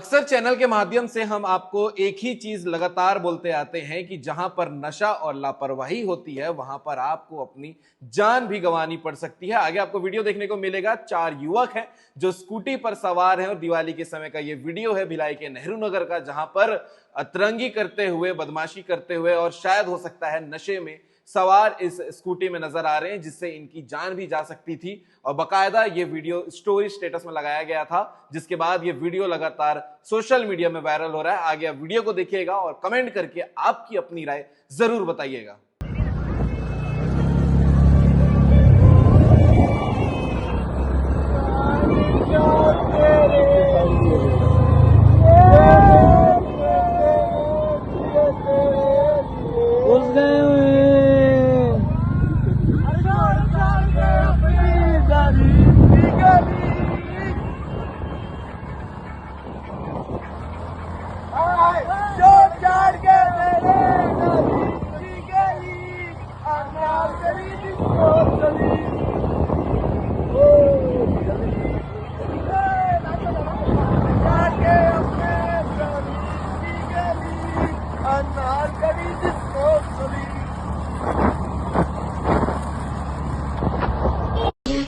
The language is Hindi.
अक्सर चैनल के माध्यम से हम आपको एक ही चीज लगातार बोलते आते हैं कि जहां पर नशा और लापरवाही होती है वहां पर आपको अपनी जान भी गंवानी पड़ सकती है। आगे आपको वीडियो देखने को मिलेगा, 4 युवक हैं जो स्कूटी पर सवार हैं और दिवाली के समय का ये वीडियो है भिलाई के नेहरू नगर का, जहां पर अतरंगी करते हुए, बदमाशी करते हुए और शायद हो सकता है नशे में सवार इस स्कूटी में नजर आ रहे हैं, जिससे इनकी जान भी जा सकती थी। और बकायदा ये वीडियो स्टोरी स्टेटस में लगाया गया था, जिसके बाद ये वीडियो लगातार सोशल मीडिया में वायरल हो रहा है। आगे आप वीडियो को देखिएगा और कमेंट करके आपकी अपनी राय जरूर बताइएगा। Anarkali